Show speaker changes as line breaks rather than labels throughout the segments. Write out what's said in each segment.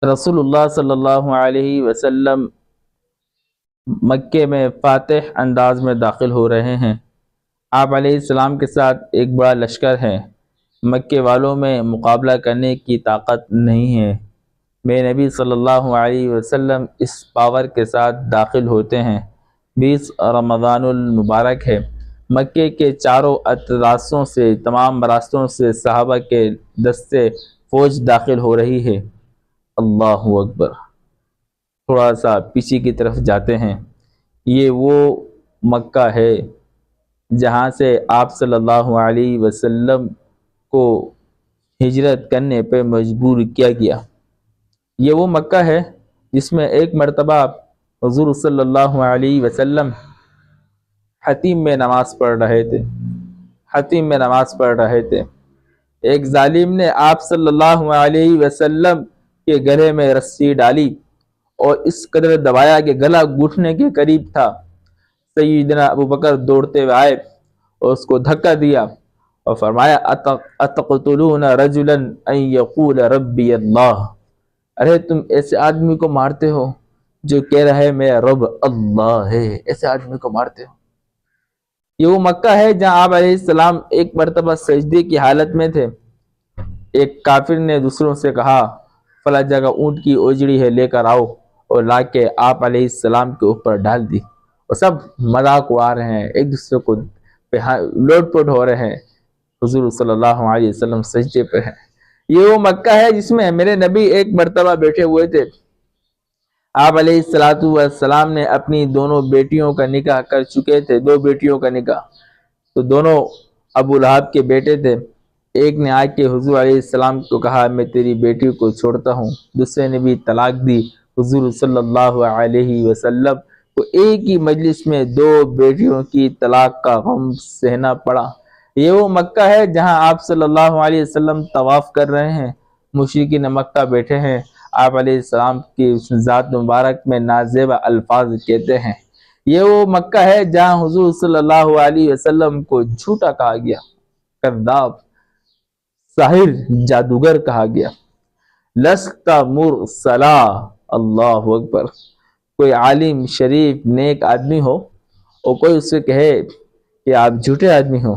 رسول اللہ صلی اللہ علیہ وسلم مکے میں فاتح انداز میں داخل ہو رہے ہیں۔ آپ علیہ السلام کے ساتھ ایک بڑا لشکر ہے۔ مکے والوں میں مقابلہ کرنے کی طاقت نہیں ہے۔ میرے نبی صلی اللہ علیہ وسلم اس پاور کے ساتھ داخل ہوتے ہیں۔ 20 رمضان المبارک ہے۔ مکے کے چاروں اطرافوں سے، تمام راستوں سے صحابہ کے دستے فوج داخل ہو رہی ہے۔ اللہ اکبر۔ تھوڑا سا پیچھے کی طرف جاتے ہیں۔ یہ وہ مکہ ہے جہاں سے آپ صلی اللہ علیہ وسلم کو ہجرت کرنے پہ مجبور کیا گیا۔ یہ وہ مکہ ہے جس میں ایک مرتبہ حضور صلی اللہ علیہ وسلم حتیم میں نماز پڑھ رہے تھے۔ حتیم میں نماز پڑھ رہے تھے۔ ایک ظالم نے آپ صلی اللہ علیہ وسلم کے گلے میں رسی ڈالی اور اس قدر دبایا کہ گلا گھٹنے کے قریب تھا۔ سیدنا ابو بکر دوڑتے ہوئے آئے اور اس کو دھکا دیا اور فرمایا اتقتلون رجلا ان یقول ربی اللہ، ارے تم ایسے آدمی کو مارتے ہو جو کہہ رہا ہے میرا رب اللہ ہے، ایسے آدمی کو مارتے ہو۔ یہ وہ مکہ ہے جہاں آپ علیہ السلام ایک مرتبہ سجدے کی حالت میں تھے۔ ایک کافر نے دوسروں سے کہا فلاں جگہ اونٹ کی اوجڑی ہے، لے کر آؤ، اور لا کے آپ علیہ السلام کے اوپر ڈال دی، اور سب مذاق اڑا رہے ہیں، ایک دوسرے کو لوٹ پوٹ ہو رہے ہیں۔ حضور صلی اللہ علیہ وسلم سجدے پہ ہیں۔ یہ وہ مکہ ہے جس میں میرے نبی ایک مرتبہ بیٹھے ہوئے تھے۔ آپ علیہ السلام نے اپنی دونوں بیٹیوں کا نکاح کر چکے تھے، 2 بیٹیوں کا نکاح، تو دونوں ابو لہب کے بیٹے تھے۔ ایک نے آ کے حضور علیہ السلام کو کہا میں تیری بیٹی کو چھوڑتا ہوں، دوسرے نے بھی طلاق دی۔ حضور صلی اللہ علیہ وسلم کو ایک ہی مجلس میں 2 بیٹیوں کی طلاق کا غم سہنا پڑا۔ یہ وہ مکہ ہے جہاں آپ صلی اللہ علیہ وسلم طواف کر رہے ہیں، مشرکین مکہ بیٹھے ہیں، آپ علیہ السلام کی ذات مبارک میں نازیبہ الفاظ کہتے ہیں۔ یہ وہ مکہ ہے جہاں حضور صلی اللہ علیہ وسلم کو جھوٹا کہا گیا، کذاب، ساحر، جادوگر کہا گیا۔ لست مرسلا، اللہ اکبر۔ کوئی عالم شریف نیک آدمی ہو اور کوئی اس سے کہے کہ آپ جھوٹے آدمی ہو،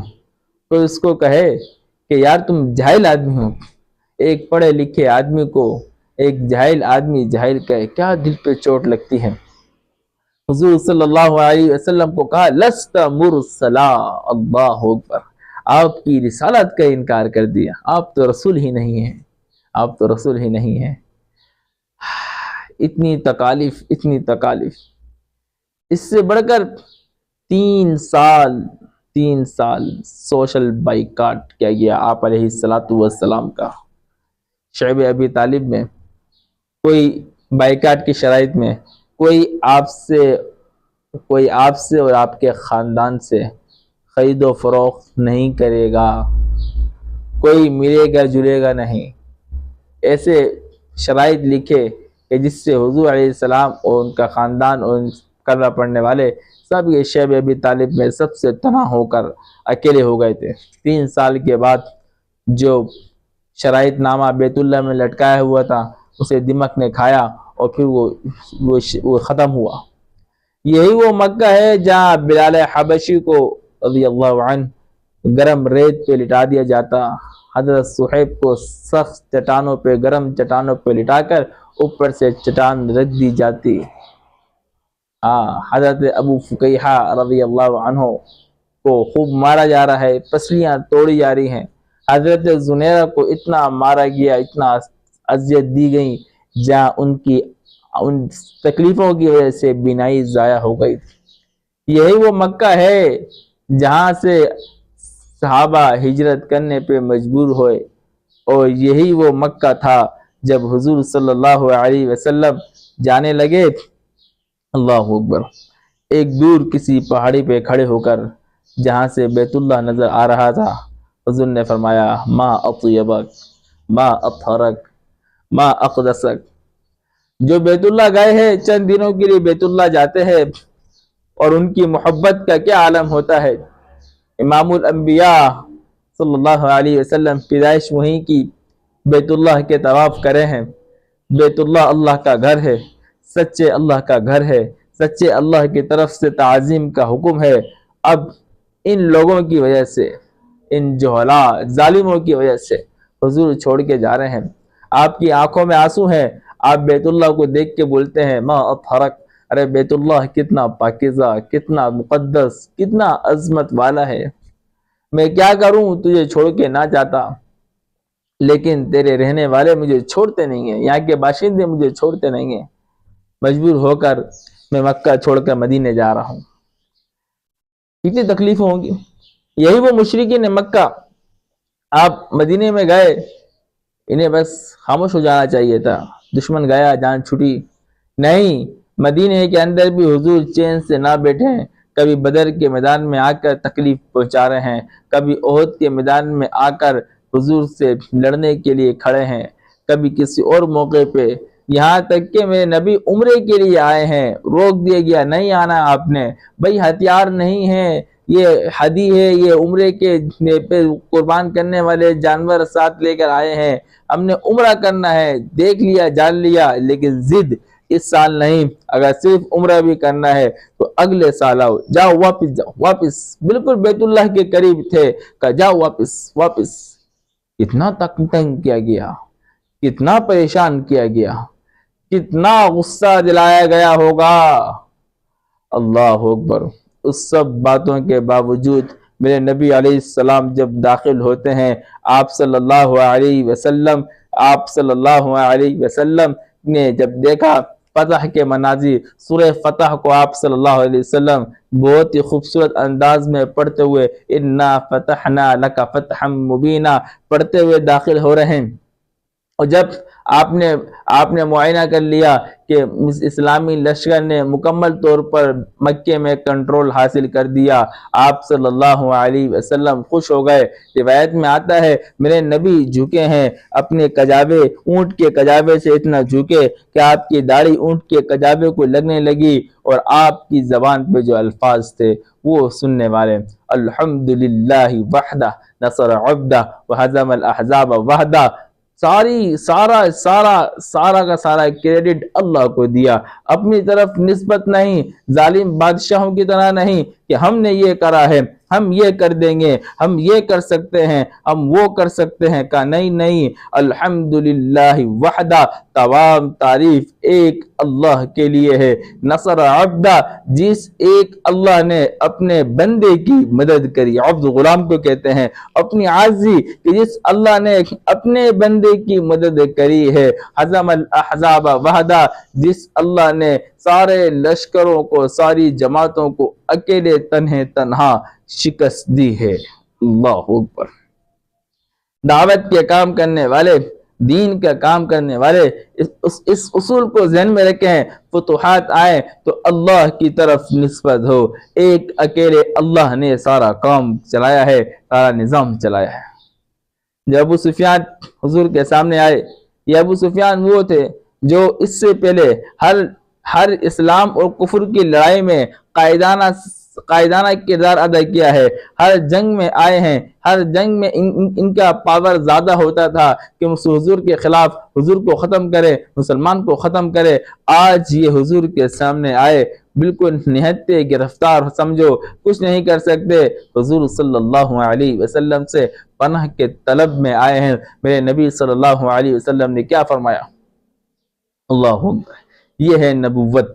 کوئی اس کو کہے کہ یار تم جاہل آدمی ہو، ایک پڑھے لکھے آدمی کو ایک جاہل آدمی جاہل کہے، کیا دل پہ چوٹ لگتی ہے۔ حضور صلی اللہ علیہ وسلم کو کہا لست مرسلا، اللہ اکبر، آپ کی رسالت کا انکار کر دیا، آپ تو رسول ہی نہیں ہیں، آپ تو رسول ہی نہیں ہیں۔ اتنی تکالیف، اتنی تکالیف۔ اس سے بڑھ کر 3 سال سوشل بائیکاٹ کیا گیا آپ علیہ السلام کا۔ شعب ابی طالب میں کوئی بائیکاٹ کی شرائط میں کوئی آپ سے اور آپ کے خاندان سے خرید و فروخت نہیں کرے گا، کوئی ملے گا جلے گا نہیں۔ ایسے شرائط لکھے کہ جس سے حضور علیہ السلام اور ان کا خاندان اور کلمہ پڑھنے والے سب یہ شعب ابی طالب میں سب سے تنہا ہو کر اکیلے ہو گئے تھے۔ 3 سال کے بعد جو شرائط نامہ بیت اللہ میں لٹکایا ہوا تھا اسے دمک نے کھایا اور پھر وہ ختم ہوا۔ یہی وہ مکہ ہے جہاں بلال حبشی کو رضی اللہ عنہ گرم ریت پہ لٹا دیا جاتا، حضرت صہیب کو سخت چٹانوں پہ، گرم چٹانوں پہ لٹا کر اوپر سے چٹان رکھ دی جاتی۔ حضرت ابو فقیحہ رضی اللہ عنہ کو خوب مارا جا رہا ہے، پسلیاں توڑی جا رہی ہیں۔ حضرت زنیرہ کو اتنا مارا گیا، اتنا اذیت دی گئی، جہاں ان تکلیفوں کی وجہ سے بینائی ضائع ہو گئی تھی۔ یہی وہ مکہ ہے جہاں سے صحابہ ہجرت کرنے پہ مجبور ہوئے، اور یہی وہ مکہ تھا جب حضور صلی اللہ علیہ وسلم جانے لگے۔ اللہ اکبر۔ ایک دور کسی پہاڑی پہ کھڑے ہو کر جہاں سے بیت اللہ نظر آ رہا تھا، حضور نے فرمایا ما اطیبک، ما اطہرک، ما اقدسک۔ جو بیت اللہ گئے ہیں، چند دنوں کے لیے بیت اللہ جاتے ہیں، اور ان کی محبت کا کیا عالم ہوتا ہے۔ امام الانبیاء صلی اللہ علیہ وسلم پیدائش وہیں کی، بیت اللہ کے طواف کرے ہیں، بیت اللہ اللہ کا گھر ہے، سچے اللہ کا گھر ہے، سچے اللہ کی طرف سے تعظیم کا حکم ہے۔ اب ان لوگوں کی وجہ سے، ان جہلا ظالموں کی وجہ سے حضور چھوڑ کے جا رہے ہیں، آپ کی آنکھوں میں آنسو ہیں، آپ بیت اللہ کو دیکھ کے بولتے ہیں ما اطہرک، ارے بیت اللہ کتنا پاکیزہ، کتنا مقدس، کتنا عظمت والا ہے، میں کیا کروں، تجھے چھوڑ کے نہ جاتا، لیکن تیرے رہنے والے مجھے چھوڑتے نہیں ہیں، یہاں کے باشندے مجھے چھوڑتے نہیں ہیں، مجبور ہو کر میں مکہ چھوڑ کر مدینے جا رہا ہوں۔ کتنی تکلیفیں ہوں گی۔ یہی وہ مشرکین مکہ، آپ مدینے میں گئے، انہیں بس خاموش ہو جانا چاہیے تھا، دشمن گیا جان چھٹی، نہیں، مدینے کے اندر بھی حضور چین سے نہ بیٹھے ہیں، کبھی بدر کے میدان میں آ کر تکلیف پہنچا رہے ہیں، کبھی احد کے میدان میں آ کر حضور سے لڑنے کے لیے کھڑے ہیں، کبھی کسی اور موقع پہ، یہاں تک کہ میرے نبی عمرے کے لیے آئے ہیں، روک دیا گیا، نہیں آنا آپ نے، بھائی ہتھیار نہیں ہے، یہ ہدی ہے، یہ عمرے کے پہ قربان کرنے والے جانور ساتھ لے کر آئے ہیں، ہم نے عمرہ کرنا ہے، دیکھ لیا جان لیا، لیکن ضد اس سال نہیں، اگر صرف عمرہ بھی کرنا ہے تو اگلے سال آؤ، جاؤ واپس، جاؤ واپس، بالکل بیت اللہ کے قریب تھے، کہا جاؤ واپس واپس۔ کتنا تنگ کیا گیا، کتنا پریشان کیا گیا، کتنا غصہ دلایا گیا ہوگا، اللہ اکبر۔ اس سب باتوں کے باوجود میرے نبی علیہ السلام جب داخل ہوتے ہیں، آپ صلی اللہ علیہ وسلم نے جب دیکھا فتح کے مناظر، سورہ فتح کو آپ صلی اللہ علیہ وسلم بہت ہی خوبصورت انداز میں پڑھتے ہوئے اِنَّا فَتَحْنَا لَكَ فَتْحًا مُبِينًا پڑھتے ہوئے داخل ہو رہے ہیں، اور جب آپ نے معائنہ کر لیا کہ اسلامی لشکر نے مکمل طور پر مکے میں کنٹرول حاصل کر دیا، آپ صلی اللہ علیہ وسلم خوش ہو گئے۔ روایت میں آتا ہے میرے نبی جھکے ہیں اپنے کجاوے، اونٹ کے کجاوے سے اتنا جھکے کہ آپ کی داڑھی اونٹ کے کجاوے کو لگنے لگی، اور آپ کی زبان پہ جو الفاظ تھے وہ سننے والے، الحمدللہ وحدہ نصر عبدہ وہزم الاحزاب وحدہ، سارا کا سارا کریڈٹ اللہ کو دیا، اپنی طرف نسبت نہیں، ظالم بادشاہوں کی طرح نہیں کہ ہم نے یہ کرا ہے، ہم یہ کر دیں گے، ہم یہ کر سکتے ہیں، ہم وہ کر سکتے ہیں، کہا نہیں، الحمدللہ وحدہ، تمام تعریف ایک اللہ کے لیے ہے، نصر عبدہ، جس ایک اللہ نے اپنے بندے کی مدد کری، عبد غلام کو کہتے ہیں، اپنی عاجزی کہ جس اللہ نے اپنے بندے کی مدد کری ہے، حزم الاحزاب وحدہ، جس اللہ نے سارے لشکروں کو، ساری جماعتوں کو اکیلے تنہا شکست دی ہے، اللہ اکبر۔ دعوت کے کام کرنے والے، دین کا کام کرنے والے اس اصول کو ذہن میں رکھیں، فتوحات آئے تو اللہ کی طرف نسبت ہو، ایک اکیلے اللہ نے سارا کام چلایا ہے، سارا نظام چلایا ہے۔ جب ابو سفیان حضور کے سامنے آئے، یہ ابو سفیان وہ تھے جو اس سے پہلے ہر اسلام اور کفر کی لڑائی میں قائدانہ کردار ادا کیا ہے، ہر جنگ میں آئے ہیں، ہر جنگ میں ان کا پاور زیادہ ہوتا تھا کہ حضور کے خلاف، حضور کو ختم کرے، مسلمان کو ختم کرے۔ آج یہ حضور کے سامنے آئے، بالکل نہتے گرفتار، سمجھو کچھ نہیں کر سکتے، حضور صلی اللہ علیہ وسلم سے پناہ کے طلب میں آئے ہیں۔ میرے نبی صلی اللہ علیہ وسلم نے کیا فرمایا؟ اللہ اکبر، یہ ہے نبوت۔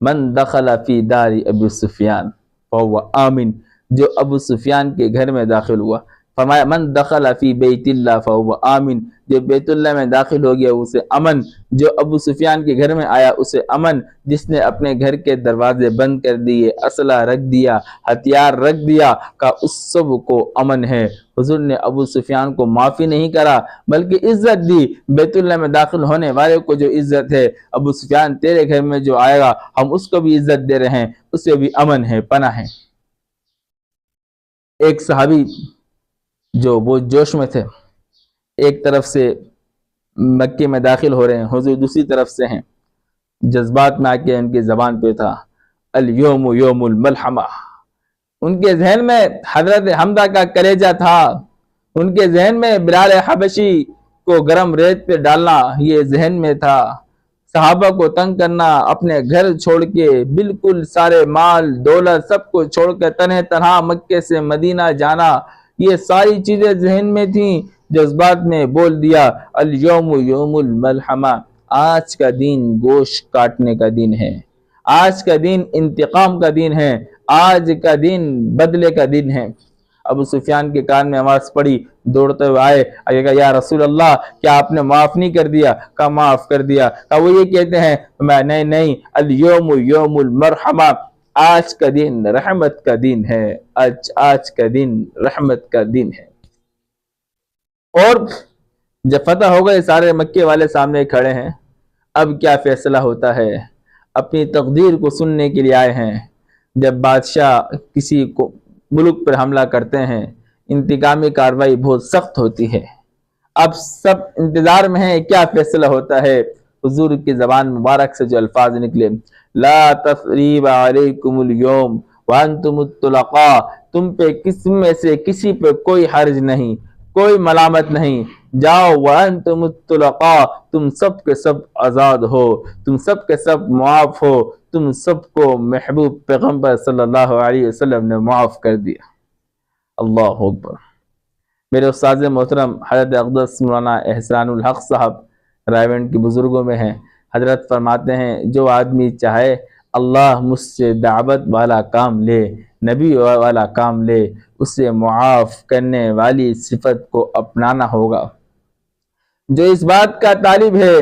من دخل فی دار ابو سفیان فهو آمن، جو ابو سفیان کے گھر میں داخل ہوا، فرمایا من دخل فی بیت اللہ فهو آمن، جو بیت اللہ میں داخل ہو گیا اسے امن، جو ابو سفیان کے گھر میں آیا اسے امن، جس نے اپنے گھر کے دروازے بند کر دیے، اسلحہ رکھ دیا، ہتھیار رکھ دیا، کا اس سب کو امن ہے۔ حضور نے ابو سفیان کو معافی نہیں کرا بلکہ عزت دی، بیت اللہ میں داخل ہونے والے کو جو عزت ہے، ابو سفیان تیرے گھر میں جو آئے گا ہم اس کو بھی عزت دے رہے ہیں، اسے بھی امن ہے، پناہ ہے۔ ایک صحابی جو وہ جوش میں تھے، ایک طرف سے مکے میں داخل ہو رہے ہیں، حضور دوسری طرف سے ہیں، جذبات میں آ کے ان کی زبان پہ تھا الیوم یوم الملحمہ، ان کے ذہن میں حضرت حمزہ کا کلیجہ تھا، ان کے ذہن میں بلال حبشی کو گرم ریت پہ ڈالنا یہ ذہن میں تھا، صحابہ کو تنگ کرنا، اپنے گھر چھوڑ کے بالکل سارے مال دولت سب کو چھوڑ کے تنہا مکے سے مدینہ جانا، یہ ساری چیزیں ذہن میں تھیں۔ جذبات میں بول دیا الیوم یوم الملحمہ، آج کا دن گوشت کاٹنے کا دن ہے، آج کا دن انتقام کا دن ہے، آج کا دن بدلے کا دن ہے۔ ابو سفیان کے کان میں آواز پڑی، دوڑتے ہوئے آئے، کہا یا رسول اللہ کیا آپ نے معاف نہیں کر دیا؟ کہا معاف کر دیا۔ کہا وہ یہ کہتے ہیں، میں نہیں، الیوم یوم المرحمہ، آج کا دن رحمت کا دن ہے، آج کا دن رحمت کا دن ہے۔ اور جب فتح ہو گئے، سارے مکے والے سامنے کھڑے ہیں، اب کیا فیصلہ ہوتا ہے؟ اپنی تقدیر کو سننے کے لیے آئے ہیں۔ جب بادشاہ کسی کو ملک پر حملہ کرتے ہیں، انتقامی کارروائی بہت سخت ہوتی ہے۔ اب سب انتظار میں ہیں کیا فیصلہ ہوتا ہے۔ حضور کی زبان مبارک سے جو الفاظ نکلے، لا تثریب علیکم اليوم وانتم الطلقاء، تم پہ میں سے کسی پہ کوئی حرج نہیں، کوئی ملامت نہیں، جاؤ وانتم الطلقاء، تم سب کے سب آزاد ہو، تم سب کے سب معاف ہو، تم سب کو محبوب پیغمبر صلی اللہ علیہ وسلم نے معاف کر دیا۔ اللہ اکبر۔ میرے استاد محترم حضرت اقدس مولانا احسان الحق صاحب رائے کے بزرگوں میں ہیں، حضرت فرماتے ہیں جو آدمی چاہے اللہ مجھ سے دعوت والا کام لے، نبی والا کام لے، اسے معاف کرنے والی صفت کو اپنانا ہوگا۔ جو اس بات کا طالب ہے،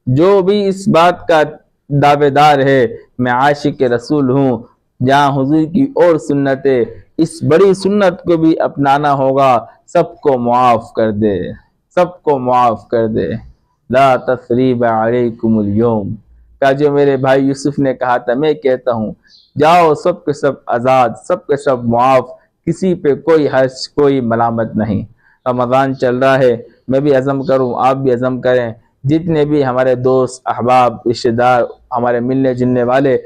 جو بھی اس بات کا دعوے دار ہے میں عاشق رسول ہوں، جہاں حضور کی اور سنت ہے، اس بڑی سنت کو بھی اپنانا ہوگا، سب کو معاف کر دے، سب کو معاف کر دے۔ لا تثریب علیکم اليوم کا جو میرے بھائی یوسف نے کہا تھا، میں کہتا ہوں جاؤ سب کے سب آزاد، سب کے سب معاف، کسی پہ کوئی حرج کوئی ملامت نہیں۔ رمضان چل رہا ہے، میں بھی عزم کروں، آپ بھی عزم کریں، جتنے بھی ہمارے دوست احباب رشتہ دار ہمارے ملنے جلنے والے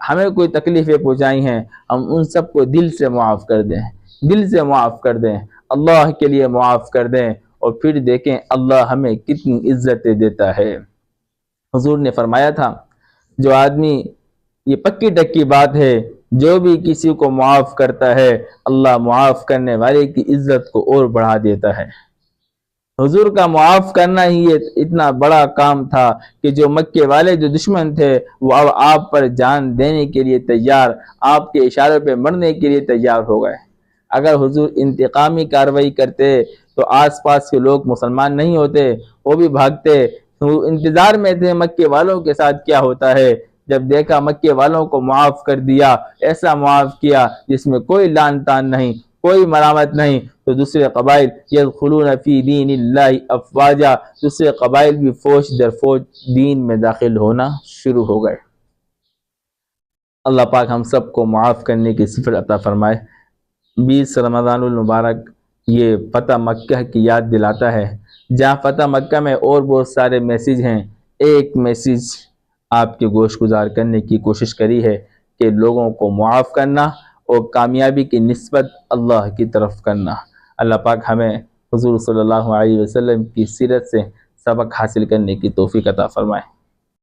ہمیں کوئی تکلیفیں پہنچائی ہیں، ہم ان سب کو دل سے معاف کر دیں، دل سے معاف کر دیں، اللہ کے لیے معاف کر دیں، اور پھر دیکھیں اللہ ہمیں کتنی عزتیں دیتا ہے۔ حضور نے فرمایا تھا جو آدمی، یہ پکی ٹکی بات ہے، جو بھی کسی کو معاف کرتا ہے اللہ معاف کرنے والے کی عزت کو اور بڑھا دیتا ہے۔ حضور کا معاف کرنا ہی اتنا بڑا کام تھا کہ جو مکے والے جو دشمن تھے وہ اب آپ پر جان دینے کے لیے تیار، آپ کے اشارے پہ مرنے کے لیے تیار ہو گئے۔ اگر حضور انتقامی کارروائی کرتے تو آس پاس کے لوگ مسلمان نہیں ہوتے، وہ بھی بھاگتے۔ وہ انتظار میں تھے مکے والوں کے ساتھ کیا ہوتا ہے۔ جب دیکھا مکے والوں کو معاف کر دیا، ایسا معاف کیا جس میں کوئی لان تان نہیں، کوئی ملامت نہیں، تو دوسرے قبائل یدخلون فی دین اللہ افواجا، دوسرے قبائل بھی فوج در فوج دین میں داخل ہونا شروع ہو گئے۔ اللہ پاک ہم سب کو معاف کرنے کی صفت عطا فرمائے۔ 20 رمضان المبارک یہ فتح مکہ کی یاد دلاتا ہے، جہاں فتح مکہ میں اور بہت سارے میسیج ہیں، ایک میسیج آپ کے گوش گزار کرنے کی کوشش کری ہے کہ لوگوں کو معاف کرنا اور کامیابی کی نسبت اللہ کی طرف کرنا۔ اللہ پاک ہمیں حضور صلی اللہ علیہ وسلم کی سیرت سے سبق حاصل کرنے کی توفیق عطا فرمائے۔